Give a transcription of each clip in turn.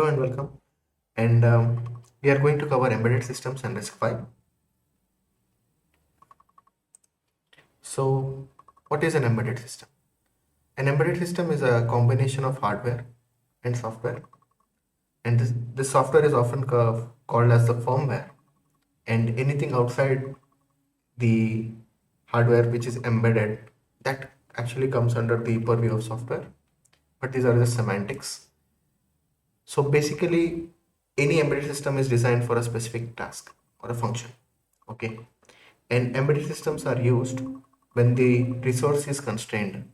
Hello and welcome. And we are going to cover embedded systems and RISC-V. So, what is an embedded system? An embedded system is a combination of hardware and software. And this software is often called as the firmware. And anything outside the hardware which is embedded, that actually comes under the purview of software. But these are just semantics. So basically, any embedded system is designed for a specific task or a function. Okay. And embedded systems are used when the resource is constrained,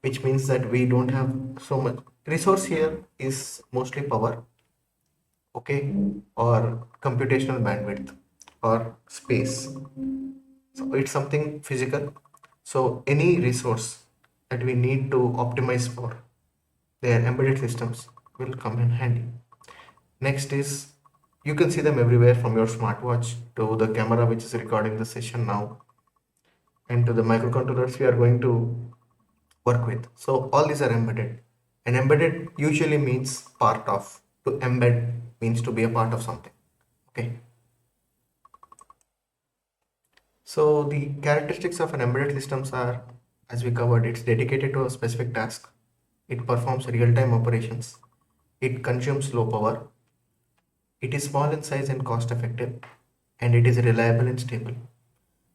which means that we don't have so much resource. Here is mostly power, okay, or computational bandwidth or space. So it's something physical. So any resource that we need to optimize for their embedded systems will come in handy. Next is, you can see them everywhere, from your smartwatch to the camera which is recording the session now, and to the microcontrollers we are going to work with. So all these are embedded. And embedded usually means part of. To embed means to be a part of something. Okay. So the characteristics of an embedded systems are, as we covered, it's dedicated to a specific task. It performs real-time operations. It consumes low power. It is small in size and cost effective. And it is reliable and stable.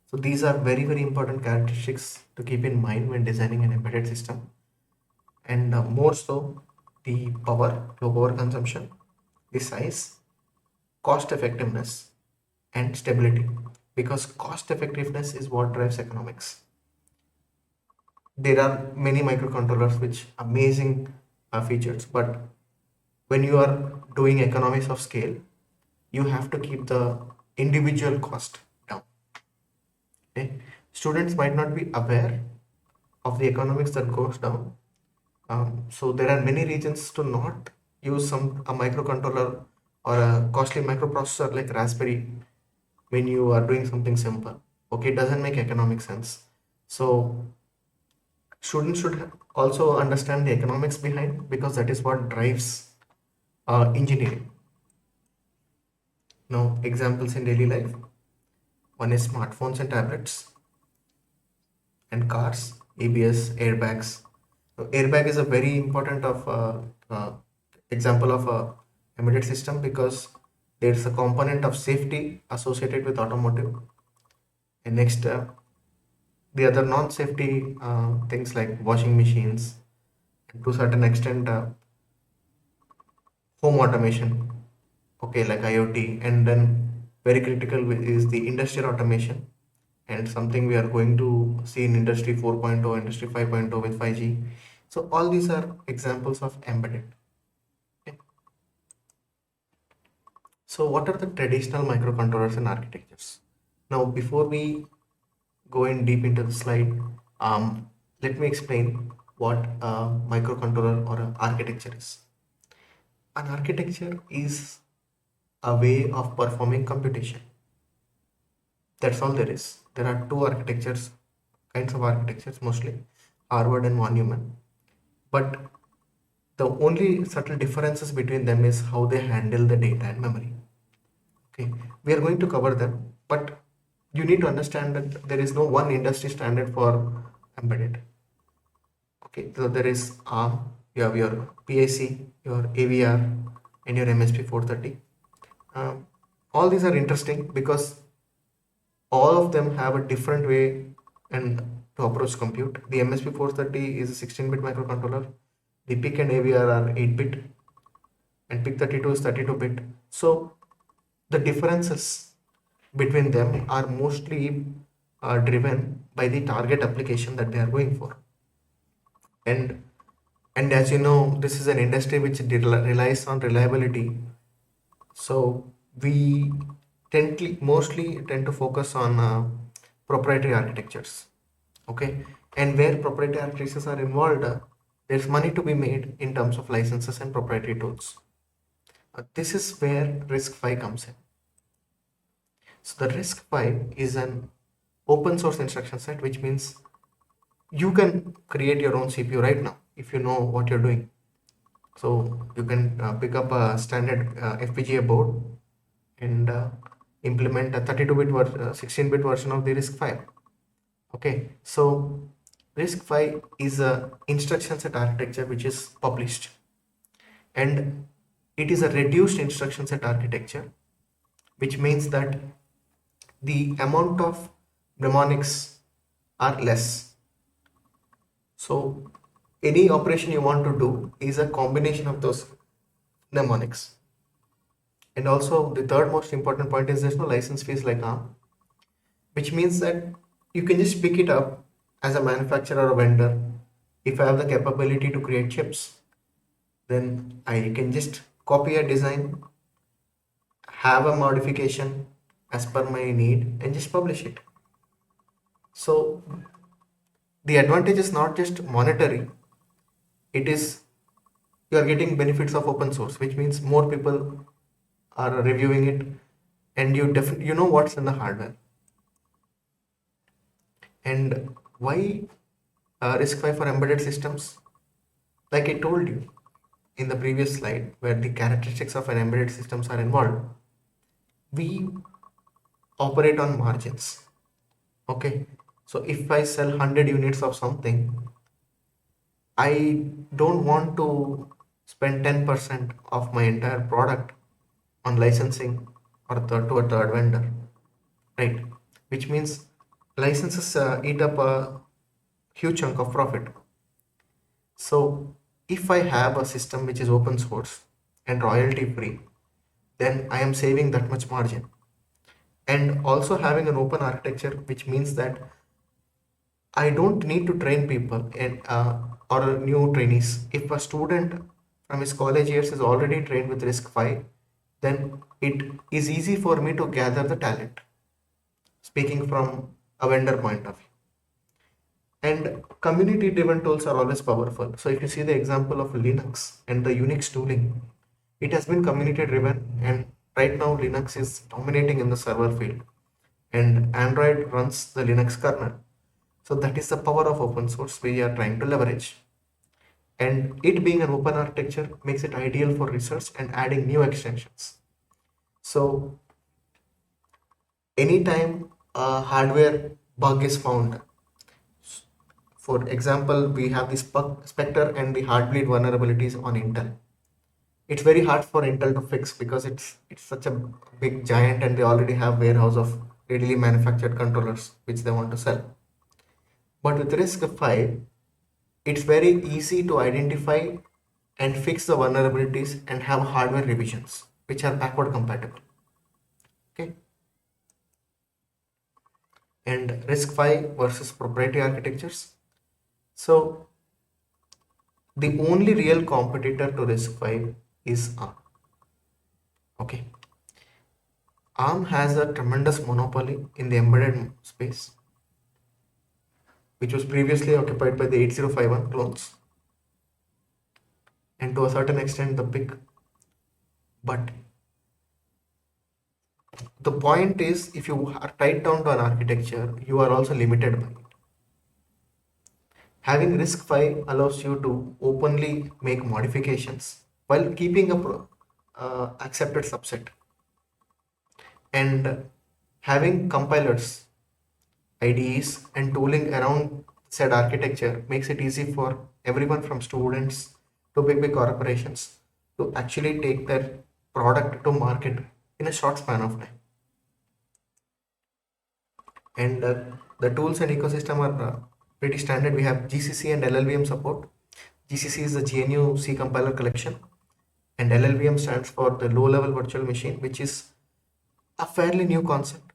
So these are very, very important characteristics to keep in mind when designing an embedded system. And more so, the power, low power consumption, the size, cost effectiveness, and stability. Because cost effectiveness is what drives economics. There are many microcontrollers which amazing features, but when you are doing economies of scale, you have to keep the individual cost down. Okay? Students might not be aware of the economics that goes down. So there are many reasons to not use a microcontroller or a costly microprocessor like Raspberry when you are doing something simple. Okay, it doesn't make economic sense. So students should also understand the economics behind, because that is what drives engineering. Now, examples in daily life. One is smartphones and tablets, and cars, ABS, airbags. Airbag is a very important example of a embedded system, because there's a component of safety associated with automotive. And next, the other non-safety things like washing machines, and to a certain extent, home automation, okay, like IoT, and then very critical is the industrial automation, and something we are going to see in Industry 4.0, Industry 5.0 with 5G. So all these are examples of embedded. Okay. So what are the traditional microcontrollers and architectures? Now, before we go in deep into the slide, let me explain what a microcontroller or an architecture is. An architecture is a way of performing computation. That's all there is. There are two kinds of architectures mostly, Harvard and von Neumann. But the only subtle differences between them is how they handle the data and memory. Okay, we are going to cover them, but you need to understand that there is no one industry standard for embedded. Okay, so there is ARM, you have your PIC, your AVR, and your MSP 430. All these are interesting because all of them have a different way and to approach compute. The MSP 430 is a 16-bit microcontroller. The PIC and AVR are 8-bit, and PIC 32 is 32-bit. So the differences between them are mostly driven by the target application that they are going for. And as you know, this is an industry which relies on reliability. So we mostly tend to focus on proprietary architectures. Okay, and where proprietary architectures are involved, there's money to be made in terms of licenses and proprietary tools. This is where RISC-V comes in. So the RISC-V is an open source instruction set, which means you can create your own CPU right now if you know what you're doing. So you can pick up a standard FPGA board and implement a 32-bit 16-bit version of the RISC-V. Okay, so RISC-V is a instruction set architecture which is published, and it is a reduced instruction set architecture, which means that the amount of mnemonics are less. So any operation you want to do is a combination of those mnemonics. And also the third most important point is there's no license fees like ARM, which means that you can just pick it up as a manufacturer or vendor. If I have the capability to create chips, then I can just copy a design, have a modification as per my need, and just publish it. So the advantage is not just monetary, it is you are getting benefits of open source, which means more people are reviewing it, and you know what's in the hardware. And why RISC-V for embedded systems? Like I told you in the previous slide, where the characteristics of an embedded systems are involved, we operate on margins. Okay, so if I sell 100 units of something, I don't want to spend 10% of my entire product on licensing or to a third vendor, right? Which means licenses eat up a huge chunk of profit. So if I have a system which is open source and royalty free, then I am saving that much margin. And also having an open architecture, which means that I don't need to train people and or new trainees. If a student from his college years is already trained with RISC-V, then it is easy for me to gather the talent. Speaking from a vendor point of view. And community driven tools are always powerful. So if you see the example of Linux and the Unix tooling, it has been community driven, and right now Linux is dominating in the server field, and Android runs the Linux kernel. So that is the power of open source we are trying to leverage. And it being an open architecture makes it ideal for research and adding new extensions. So anytime a hardware bug is found, for example, we have this Spectre and the Heartbleed vulnerabilities on Intel. It's very hard for Intel to fix because it's such a big giant, and they already have warehouse of readily manufactured controllers which they want to sell. But with RISC-V, it's very easy to identify and fix the vulnerabilities and have hardware revisions which are backward compatible. Okay. And RISC-V versus proprietary architectures. So the only real competitor to RISC-V is ARM. Okay. ARM has a tremendous monopoly in the embedded space, which was previously occupied by the 8051 clones, and to a certain extent the PIC. But the point is, if you are tied down to an architecture, you are also limited by it. Having RISC-V allows you to openly make modifications while keeping a accepted subset, and having compilers, IDEs, and tooling around said architecture makes it easy for everyone from students to big corporations to actually take their product to market in a short span of time. And the tools and ecosystem are pretty standard. We have GCC and LLVM support. GCC is the GNU C compiler collection, and LLVM stands for the low level virtual machine, which is a fairly new concept,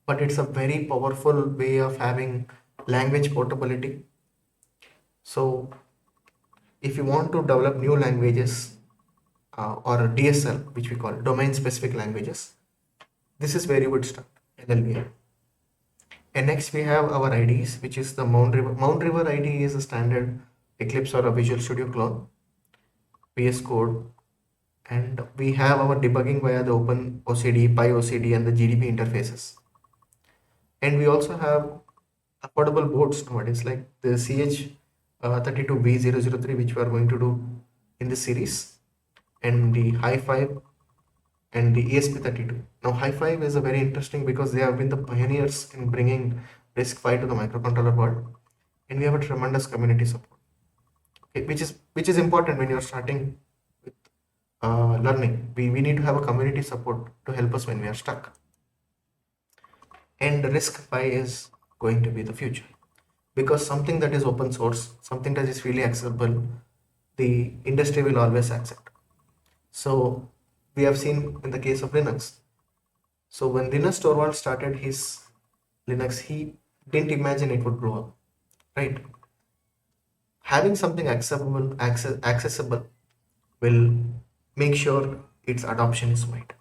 but it's a very powerful way of having language portability. So if you want to develop new languages or DSL, which we call domain specific languages, this is where you would start LLVM. And next we have our IDEs, which is the Mount River. Mount River IDE is a standard Eclipse or a Visual Studio clone, VS Code, and we have our debugging via the Open OCD, PyOCD, and the GDB interfaces. And we also have affordable boards nowadays, like the CH32V003, which we are going to do in this series, and the Hi5 and the ESP32. Now Hi5 is a very interesting because they have been the pioneers in bringing RISC-V to the microcontroller world, and we have a tremendous community support, okay, which is important when you're starting with learning. We need to have a community support to help us when we are stuck. And RISC-V is going to be the future, because something that is open source, something that is freely accessible, the industry will always accept. So we have seen in the case of Linux. So when Linus Torvalds started his Linux, he didn't imagine it would grow up, right? Having something accessible will make sure its adoption is wide.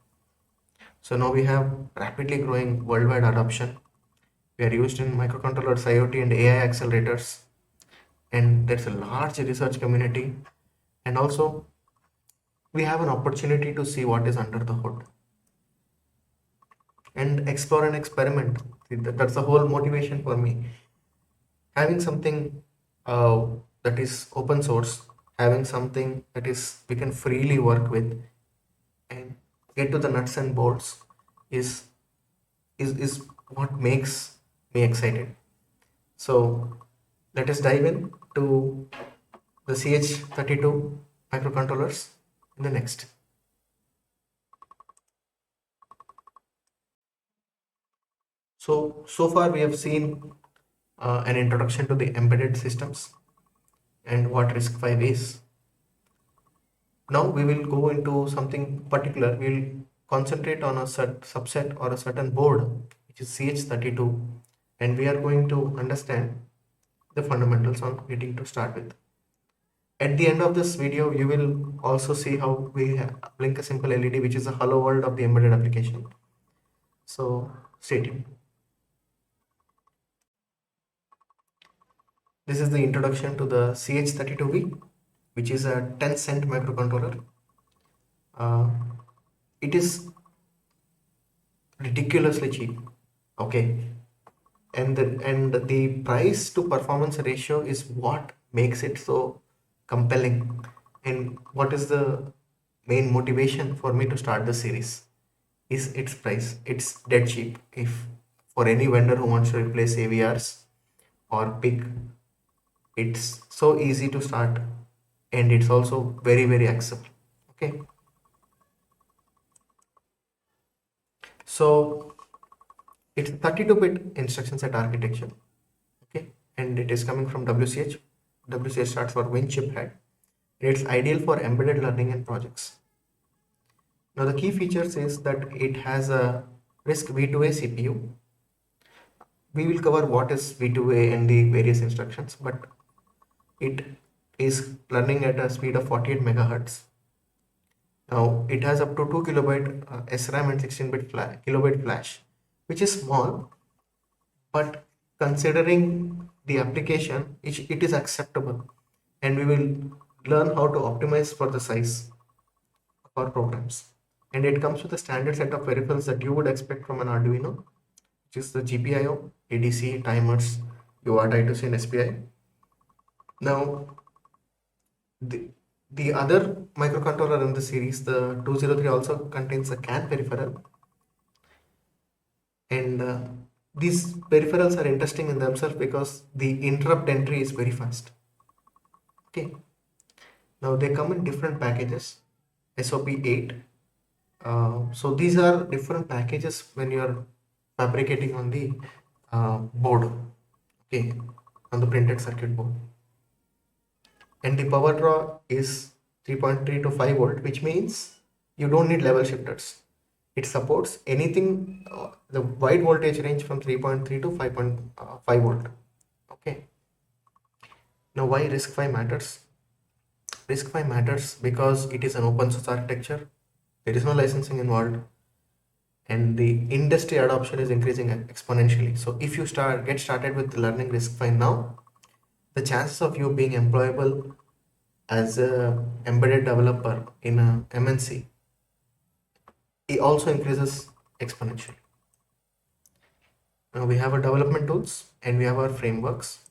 So now we have rapidly growing worldwide adoption. We are used in microcontrollers, IoT, and AI accelerators, and there's a large research community, and also we have an opportunity to see what is under the hood and explore and experiment. That's the whole motivation for me. Having something uh, that is open source, having something that is we can freely work with and get to the nuts and bolts is is what makes me excited. So let us dive in to the CH32 microcontrollers in the next. So far we have seen an introduction to the embedded systems and what RISC-V is. Now we will go into something particular. We'll concentrate on a subset or a certain board, which is CH32, and we are going to understand the fundamentals on getting to start with. At the end of this video, you will also see how we blink a simple LED, which is a hello world of the embedded application. So stay tuned. This is the introduction to the CH32V, which is a 10-cent microcontroller. Uh, it is ridiculously cheap, okay, and the price to performance ratio is what makes it so compelling, and what is the main motivation for me to start the series is its price. It's dead cheap. If for any vendor who wants to replace AVRs or PIC, it's so easy to start, and it's also very accessible, okay. So it's 32-bit instruction set architecture, okay, and it is coming from WCH. WCH stands for Win Chip Head. It's ideal for embedded learning and projects. Now the key features is that it has a RISC-V CPU. We will cover what is V2A and the various instructions, but it is learning at a speed of 48 megahertz. Now it has up to 2 kilobyte SRAM and 16-bit kilobyte flash, which is small, but considering the application, it is acceptable, and we will learn how to optimize for the size of our programs. And it comes with a standard set of peripherals that you would expect from an Arduino, which is the GPIO, ADC, timers, UART, I2C, and SPI. Now, the other microcontroller in the series, the 203, also contains a CAN peripheral, and these peripherals are interesting in themselves because the interrupt entry is very fast, okay. Now they come in different packages, SOP 8. So these are different packages when you are fabricating on the board, okay, on the printed circuit board. And the power draw is 3.3 to 5 volt, which means you don't need level shifters. It supports anything, the wide voltage range from 3.3 to 5.5 volt, okay. Now why RISC-V matters? RISC-V matters because it is an open source architecture. There is no licensing involved, and the industry adoption is increasing exponentially. So if you get started with learning RISC-V now, the chances of you being employable as a embedded developer in a MNC, it also increases exponentially. Now we have our development tools and we have our frameworks,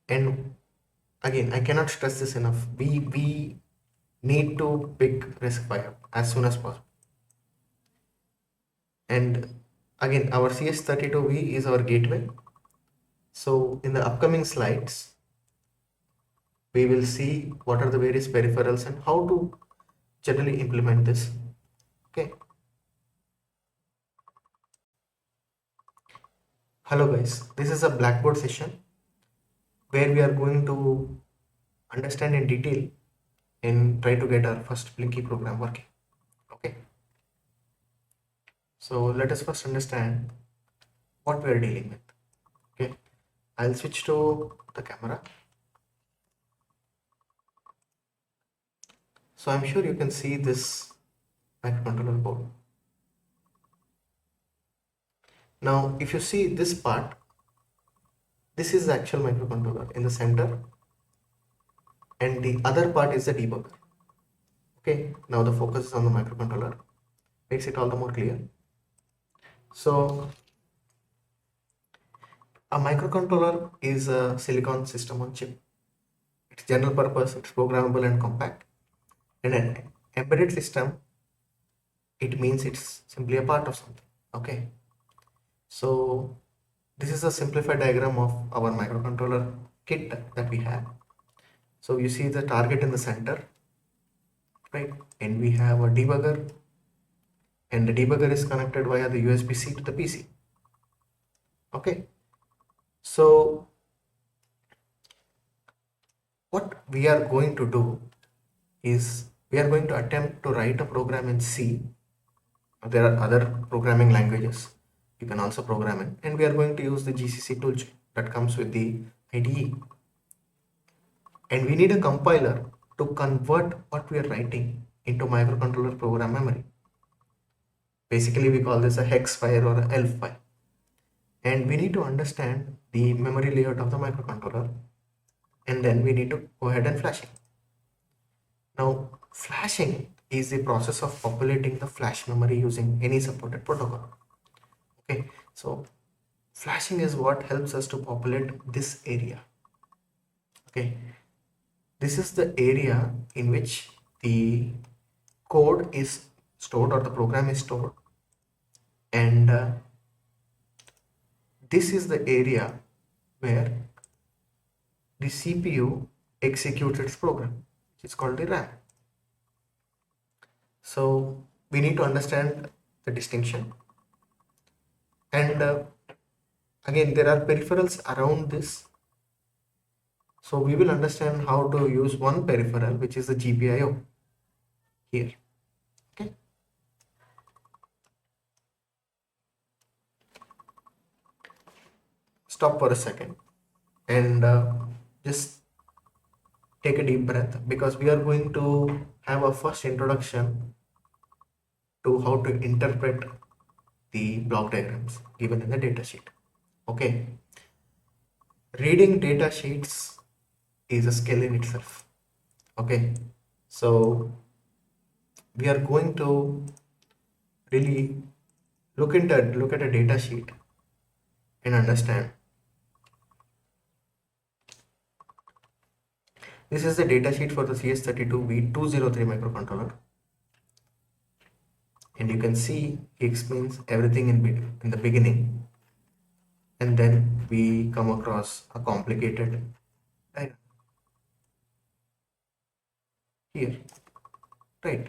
and again, I cannot stress this enough. We need to pick RISC-V as soon as possible. And again, our CH32V is our gateway. So in the upcoming slides, we will see what are the various peripherals and how to generally implement this. Okay. Hello guys, this is a Blackboard session where we are going to understand in detail and try to get our first Blinky program working. Okay. So let us first understand what we are dealing with. Okay. I'll switch to the camera. So I'm sure you can see this microcontroller board. Now, if you see this part, this is the actual microcontroller in the center, and the other part is the debugger. Okay, now the focus is on the microcontroller, makes it all the more clear. So, a microcontroller is a silicon system on chip. It's general purpose, it's programmable and compact. And an embedded system, it means it's simply a part of something. Okay, so this is a simplified diagram of our microcontroller kit that we have. So you see the target in the center, right? And we have a debugger, and the debugger is connected via the USB-C to the PC. Okay, so what we are going to do is we are going to attempt to write a program in C. There are other programming languages you can also program in, and we are going to use the GCC toolchain that comes with the IDE. And we need a compiler to convert what we are writing into microcontroller program memory. Basically, we call this a hex file or a ELF file. And we need to understand the memory layout of the microcontroller, and then we need to go ahead and flash it. Now, flashing is the process of populating the flash memory using any supported protocol. Okay, so flashing is what helps us to populate this area. Okay, this is the area in which the code is stored or the program is stored, and this is the area where the CPU executes its program, which is called the RAM. So we need to understand the distinction, and again there are peripherals around this. So we will understand how to use one peripheral, which is the GPIO here. Okay. Stop for a second and just take a deep breath, because we are going to have a first introduction to how to interpret the block diagrams given in the datasheet. Okay. Reading data sheets is a skill in itself. Okay. So we are going to really look at a data sheet and understand. This is the datasheet for the CH32V003 microcontroller, and you can see he explains everything in the beginning, and then we come across a complicated diagram here, right?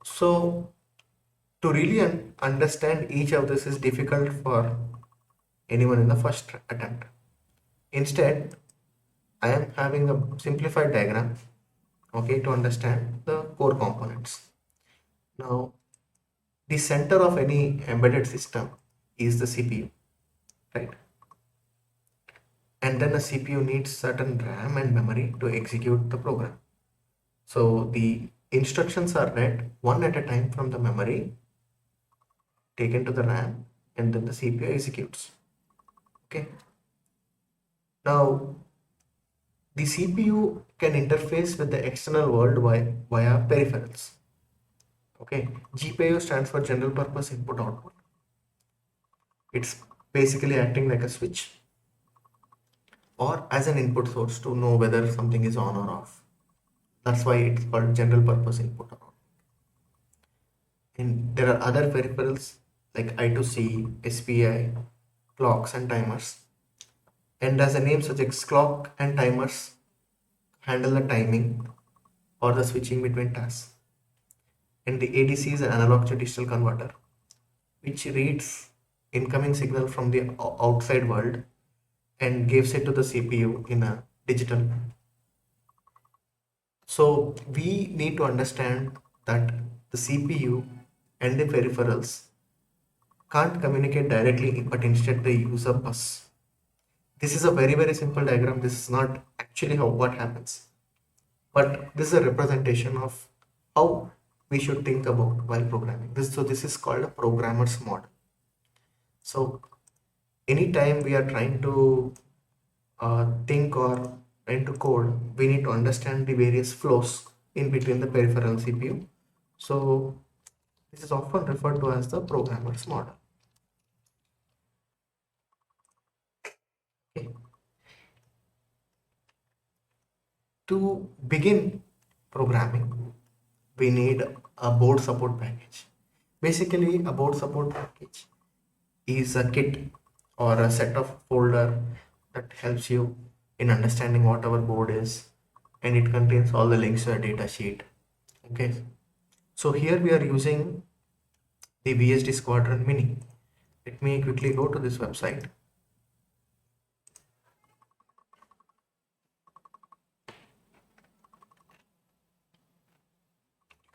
So to really understand each of this is difficult for anyone in the first attempt. Instead, I am having a simplified diagram, okay, to understand the core components. Now, the center of any embedded system is the CPU, right? And then the CPU needs certain RAM and memory to execute the program. So the instructions are read one at a time from the memory, taken to the RAM, and then the CPU executes. Okay. Now, the CPU can interface with the external world via peripherals. Okay, GPIO stands for general purpose input output. It's basically acting like a switch. or as an input source to know whether something is on or off. That's why it's called general purpose input or output. And there are other peripherals like I2C, SPI, clocks and timers. And as the name suggests, clock and timers handle the timing or the switching between tasks. And the ADC is an analog to digital converter, which reads incoming signal from the outside world and gives it to the CPU in a digital. So we need to understand that the CPU and the peripherals can't communicate directly, but instead they use a bus. This is a very simple diagram. This is not actually how what happens, but this is a representation of how we should think about while programming. This is called a programmer's model. So anytime we are trying to think or trying to code, we need to understand the various flows in between the peripheral and CPU. So this is often referred to as the programmer's model. Okay. To begin programming, we need a board support package. Basically, a board support package is a kit or a set of folder that helps you in understanding what our board is, and it contains all the links to a data sheet. Okay, so here we are using the VSD Squadron Mini. Let me quickly go to this website.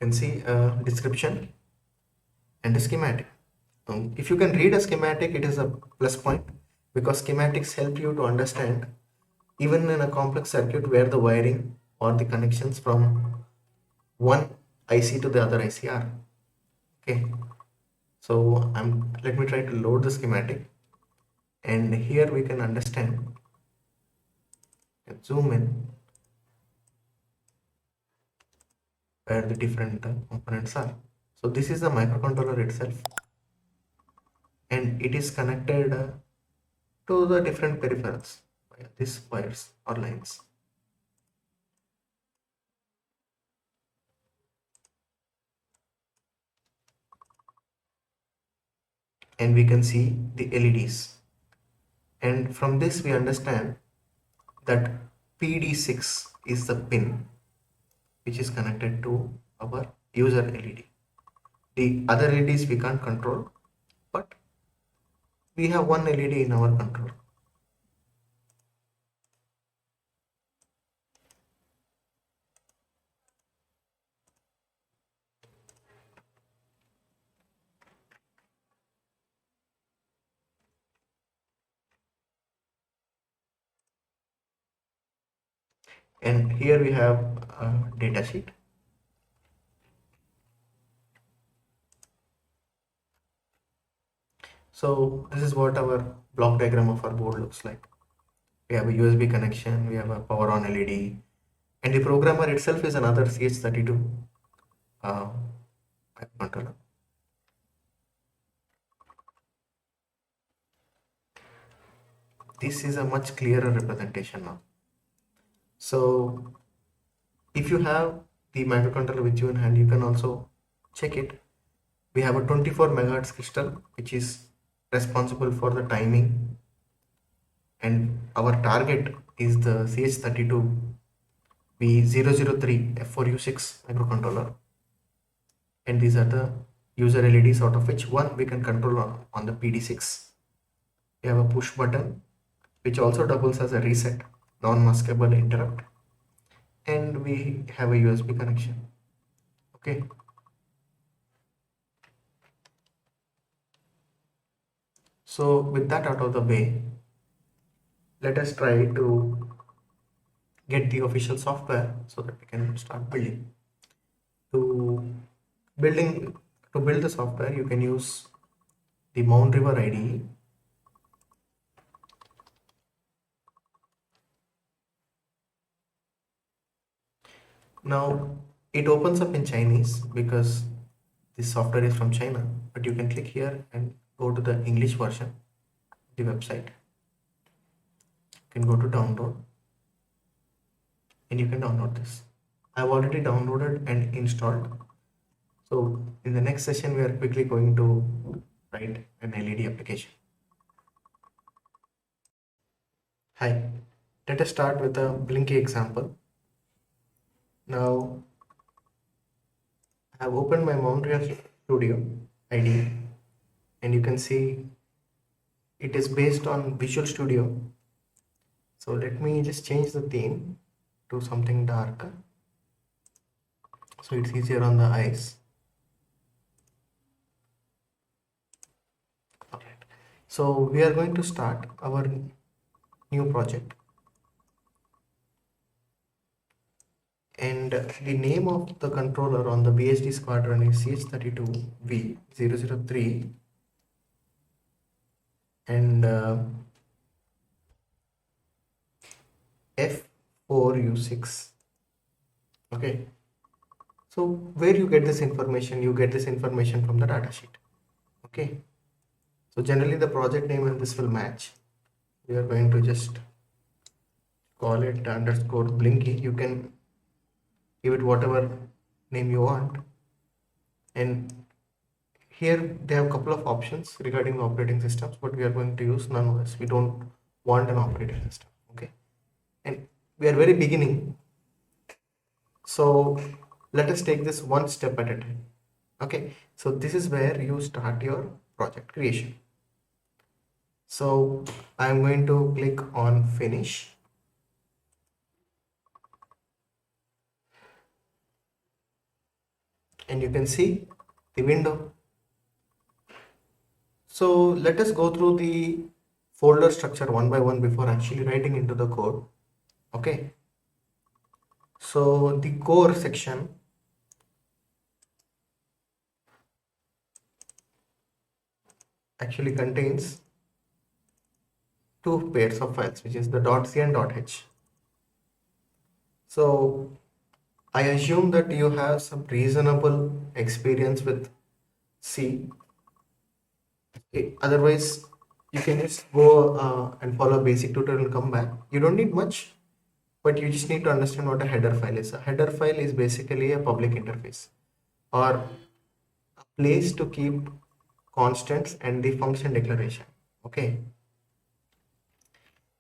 You can see a description and a schematic. If you can read a schematic, it is a plus point, because schematics help you to understand even in a complex circuit where the wiring or the connections from one IC to the other IC are. Okay, so let me try to load the schematic, and here we can understand and zoom in where the different components are. So this is the microcontroller itself, and it is connected to the different peripherals via these wires or lines. And we can see the LEDs, and from this we understand that PD6 is the pin which is connected to our user LED. The other LEDs we can't control, but we have one LED in our control. And here we have a data sheet. So this is what our block diagram of our board looks like. We have a USB connection, we have a power on LED, and the programmer itself is another CH32 microcontroller. This is a much clearer representation now. So if you have the microcontroller with you in hand, you can also check it. We have a 24 megahertz crystal which is responsible for the timing, and our target is the CH32V003 F4U6 microcontroller, and these are the user LEDs, out of which one we can control on the PD6. We have a push button which also doubles as a reset non-maskable interrupt, and we have a USB connection. Okay, so with that out of the way, let us try to get the official software so that we can start building. To building to build the software, you can use the Mount River IDE. Now it opens up in Chinese because this software is from China, but you can click here and go to the English version of the website. can go to download and you can download this. I've already downloaded and installed. So in the next session, we are quickly going to write an LED application. Hi, let us start with a blinky example. Now I have opened my Montreal Studio IDE and you can see it is based on Visual Studio. So let me just change the theme to something darker so it's easier on the eyes. Alright, so we are going to start our new project, and the name of the controller on the VHD squadron is CH32V003, and F4U6. Okay, so where you get this information? You get this information from the datasheet. Okay, so generally the project name and this will match. We are going to just call it underscore blinky. You can give it whatever name you want, and here they have a couple of options regarding the operating systems, but we are going to use none of this. We don't want an operating system. Okay, and we are very beginning, so let us take this one step at a time. Okay, so this is where you start your project creation. So I'm going to click on finish, and you can see the window. So let us go through the folder structure one by one before actually writing into the code. Okay, so the core section actually contains two pairs of files, which is the .c and .h. So I assume that you have some reasonable experience with C. Otherwise, you can just go and follow basic tutorial and come back. You don't need much, but you just need to understand what a header file is. A header file is basically a public interface or a place to keep constants and the function declaration. Okay,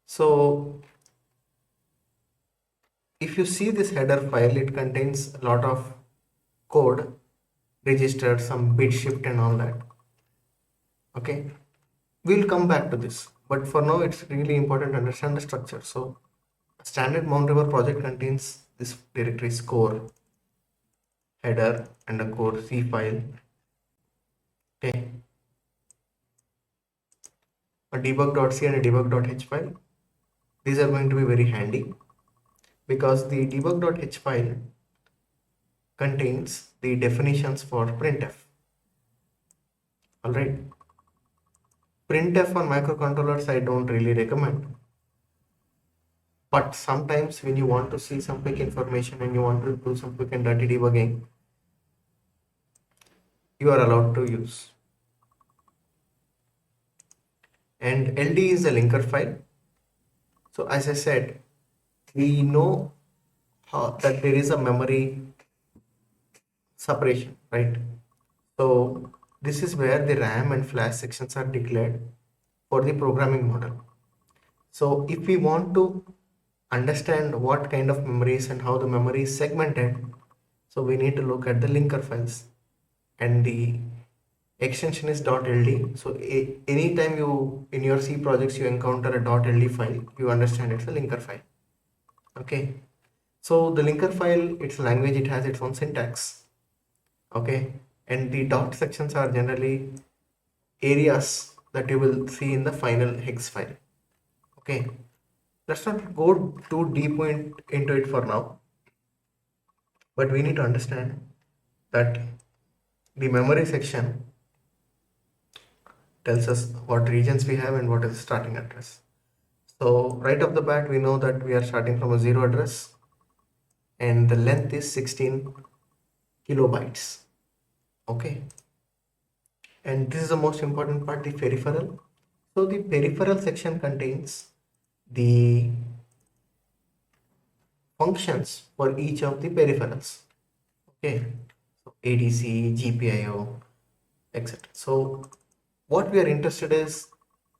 so if you see this header file, it contains a lot of code, registers, some bit shift and all that. Okay, we'll come back to this, but for now it's really important to understand the structure. So a standard Mount River project contains this directory core, header and a core C file. Okay, a debug.c and a debug.h file. These are going to be very handy because the debug.h file contains the definitions for printf. Alright, printf on microcontrollers I don't really recommend, but sometimes when you want to see some quick information and you want to do some quick and dirty debugging, you are allowed to use. And LD is a linker file. So as I said, we know that there is a memory separation, right? So this is where the RAM and flash sections are declared for the programming model. So if we want to understand what kind of memories and how the memory is segmented, so we need to look at the linker files, and the extension is .ld. So anytime you in your C projects you encounter a .ld file, you understand it's a linker file. Okay, so the linker file, its language, it has its own syntax. Okay, and the dot sections are generally areas that you will see in the final hex file. Okay, let's not go too deep into it for now, but we need to understand that the memory section tells us what regions we have and what is the starting address. So right off the bat, we know that we are starting from a 0 address and the length is 16 kilobytes. Okay, and this is the most important part, the peripheral. So the peripheral section contains the functions for each of the peripherals. Okay, so ADC, GPIO, etc. So what we are interested is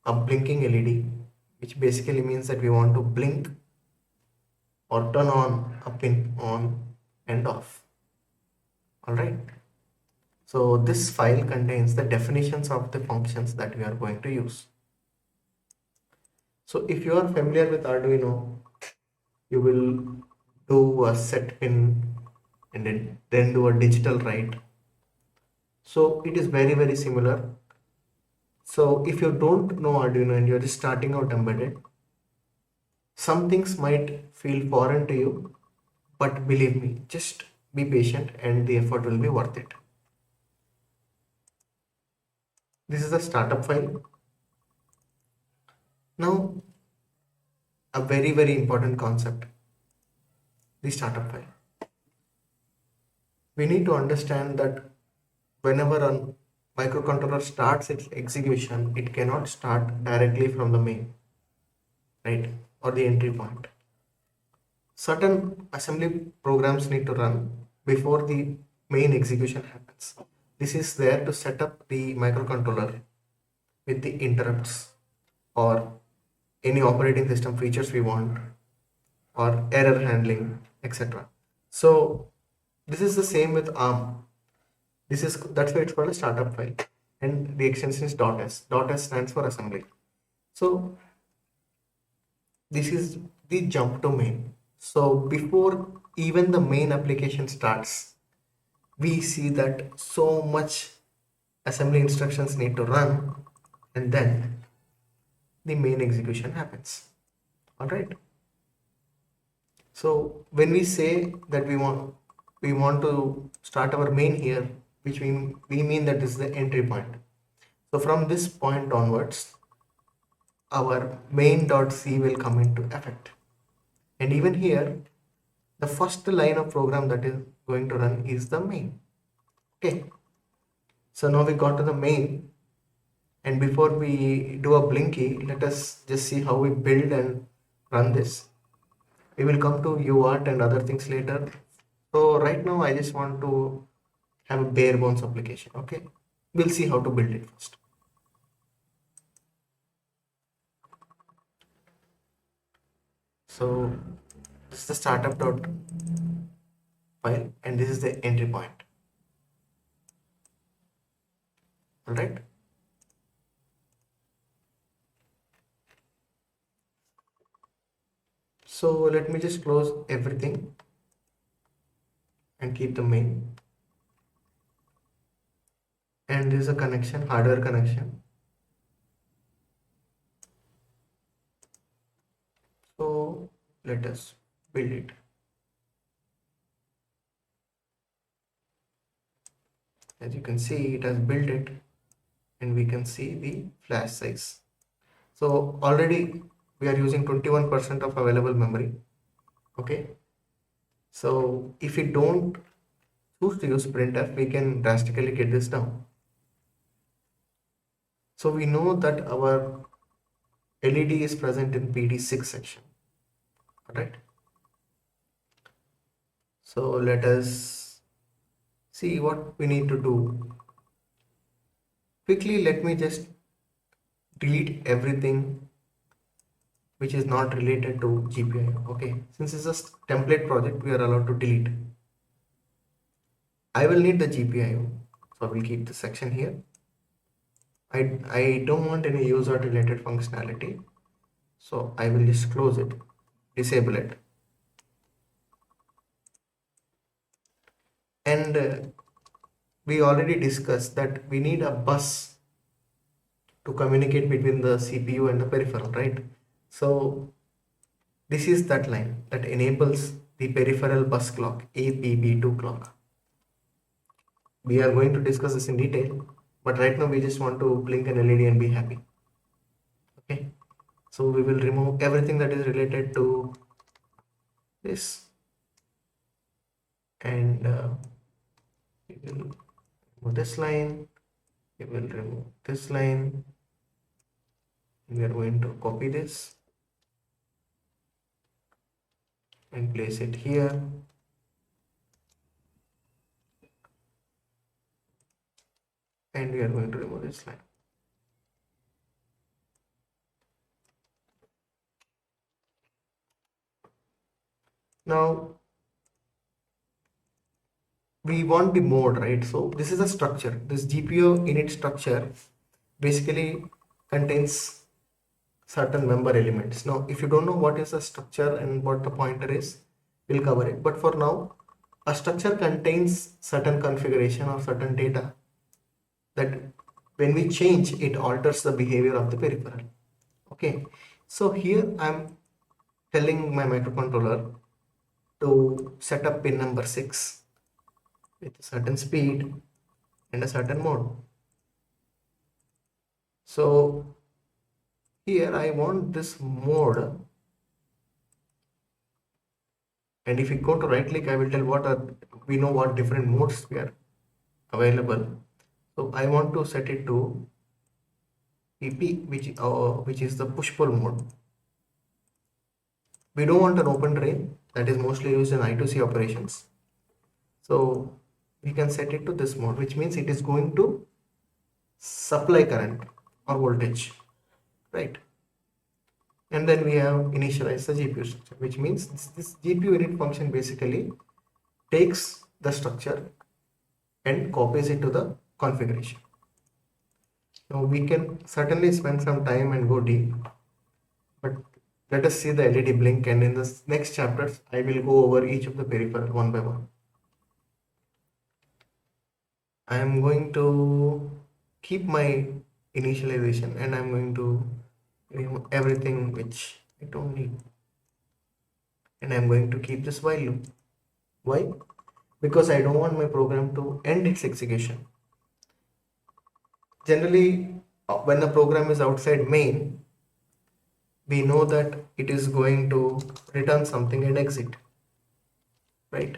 a blinking LED, which basically means that we want to blink or turn on a pin on and off. All right. So this file contains the definitions of the functions that we are going to use. So if you are familiar with Arduino, you will do a set pin and then do a digital write. So it is very similar. So if you don't know Arduino and you're just starting out embedded, some things might feel foreign to you, but believe me, just be patient and the effort will be worth it. This is the startup file. Now, a very important concept, the startup file. We need to understand that whenever a microcontroller starts its execution, it cannot start directly from the main, right, or the entry point. Certain assembly programs need to run before the main execution happens. This is there to set up the microcontroller with the interrupts or any operating system features we want or error handling, etc. So this is the same with ARM. That's why it's called a startup file, and the extension is .s. .s stands for assembly. So this is the jump to main. So before even the main application starts, we see that so much assembly instructions need to run, and then the main execution happens. All right. So when we say that we want to start our main here, which we mean that this is the entry point. So from this point onwards, our main.c will come into effect. And even here, the first line of program that is going to run is the main. Okay. So now we got to the main, and before we do a blinky, let us just see how we build and run this. We will come to UART and other things later. So right now I just want to have a bare bones application. Okay, we'll see how to build it first. So this is the startup dot file, and this is the entry point. All right. So let me just close everything and keep the main. And this is a connection, hardware connection. So let us build it. As you can see, it has built it, and we can see the flash size. So already we are using 21% of available memory. Okay. So if we don't choose to use printf, we can drastically get this down. So we know that our LED is present in PD6 section. All right. So let us see what we need to do. Quickly, let me just delete everything which is not related to GPIO. Okay, since it's a template project, we are allowed to delete. I will need the GPIO, so I will keep the section here. I don't want any user related functionality, so I will just close it, disable it. And we already discussed that we need a bus to communicate between the CPU and the peripheral, right? So this is that line that enables the peripheral bus clock, APB2 clock. We are going to discuss this in detail, but right now we just want to blink an LED and be happy. Okay, so we will remove everything that is related to this, and we will remove this line, we will remove this line, we are going to copy this and place it here. And we are going to remove this line. Now we want the mode, right? So this is a structure. This GPU init structure basically contains certain member elements. Now if you don't know what is a structure and what the pointer is, we'll cover it. But for now, a structure contains certain configuration or certain data that when we change, it alters the behavior of the peripheral. Okay, so here I'm telling my microcontroller to set up pin number 6 with a certain speed and a certain mode. So here I want this mode, and if you go to right click, I will tell we know what different modes we are available. So I want to set it to PP, which is the push pull mode. We don't want an open drain, that is mostly used in I2C operations. So we can set it to this mode, which means it is going to supply current or voltage, right? And then we have initialize the GPU structure, which means this GPU init function basically takes the structure and copies it to the configuration. Now we can certainly spend some time and go deep, but let us see the LED blink, and in the next chapters I will go over each of the peripheral one by one. I am going to keep my initialization and I'm going to remove everything which I don't need, and I'm going to keep this while loop. Why? Because I don't want my program to end its execution. Generally, when a program is outside main, we know that it is going to return something and exit, right?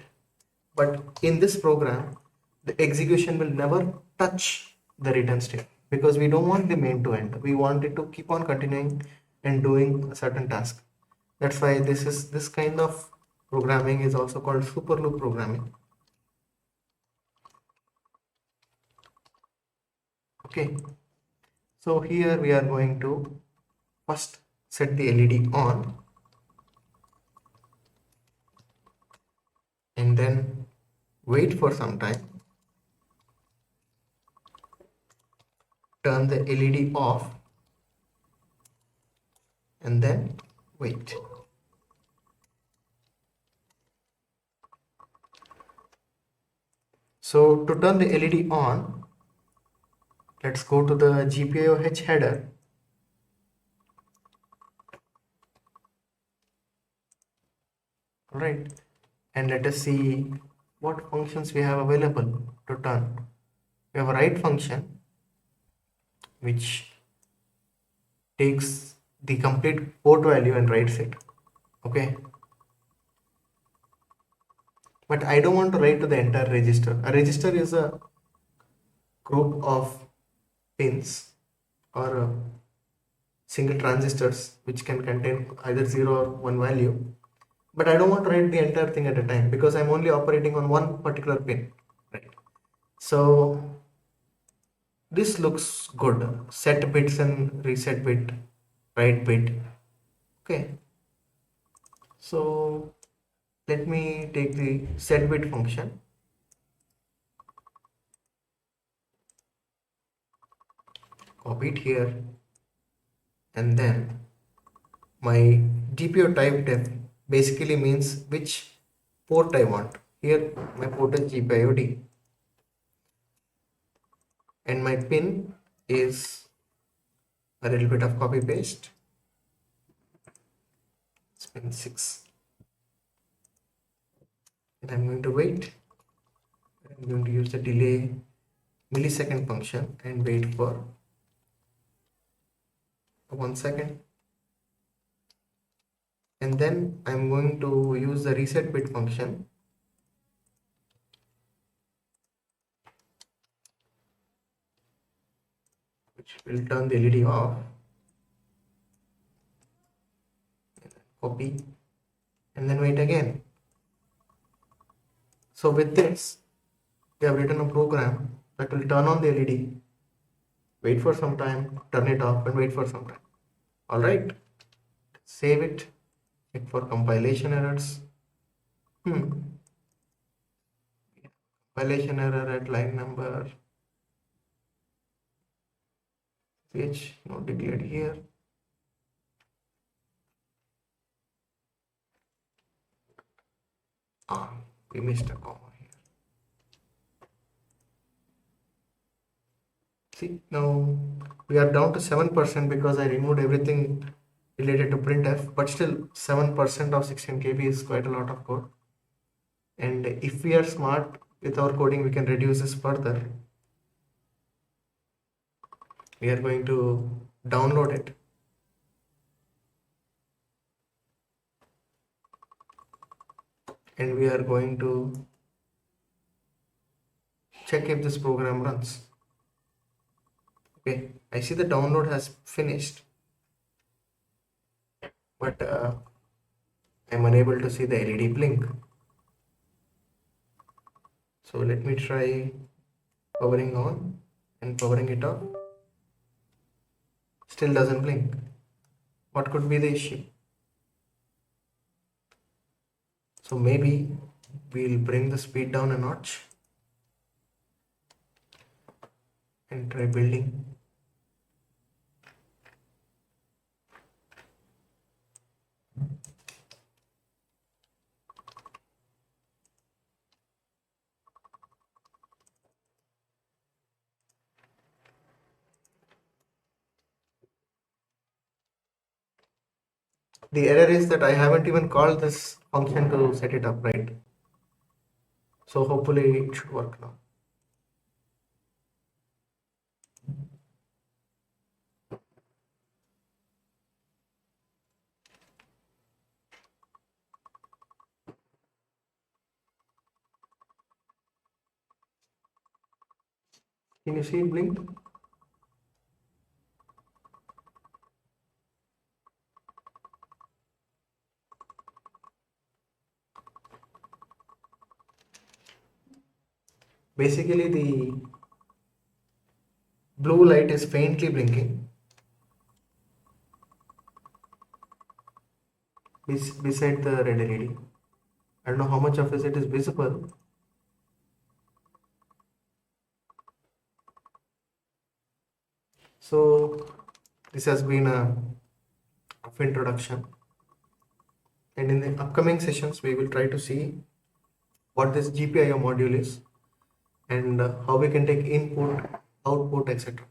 But in this program, the execution will never touch the return state because we don't want the main to end. We want it to keep on continuing and doing a certain task. That's why this kind of programming is also called super loop programming. Okay, so here we are going to first set the LED on and then wait for some time, turn the LED off and then wait. So to turn the LED on, let's go to the GPIOH header. Alright, and let us see what functions we have available to turn. We have a write function which takes the complete port value and writes it. Okay, but I don't want to write to the entire register. A register is a group of pins or single transistors which can contain either 0 or 1 value, but I don't want to write the entire thing at a time because I'm only operating on one particular pin, right? So this looks good. Set bits and reset bit, write bit. Okay, so let me take the set bit function, copy it here, and then my GPU type def basically means which port I want. Here my port is GPIO-D and my pin is a little bit of copy paste. It's pin 6 and I'm going to wait. I'm going to use the delay millisecond function and wait for 1 second, and then I'm going to use the reset bit function which will turn the LED off. Copy and then wait again. So with this, we have written a program that will turn on the LED, wait for some time, turn it off, and wait for some time. Alright, save it, check for compilation errors. Compilation error at line number CH not declared here. We missed a comma here. See, now we are down to 7% because I removed everything related to printf, but still 7% of 16 KB is quite a lot of code. And if we are smart with our coding, we can reduce this further. We are going to download it. And we are going to check if this program runs. Okay, I see the download has finished, but I'm unable to see the LED blink. So let me try powering on and powering it off. Still doesn't blink. What could be the issue? So maybe we'll bring the speed down a notch and try building. The error is that I haven't even called this function to set it up, right? So hopefully it should work now. Can you see it blink? Basically, the blue light is faintly blinking beside the red LED. I don't know how much of it is visible. So this has been a rough introduction, and in the upcoming sessions we will try to see what this GPIO module is and how we can take input, output, etc.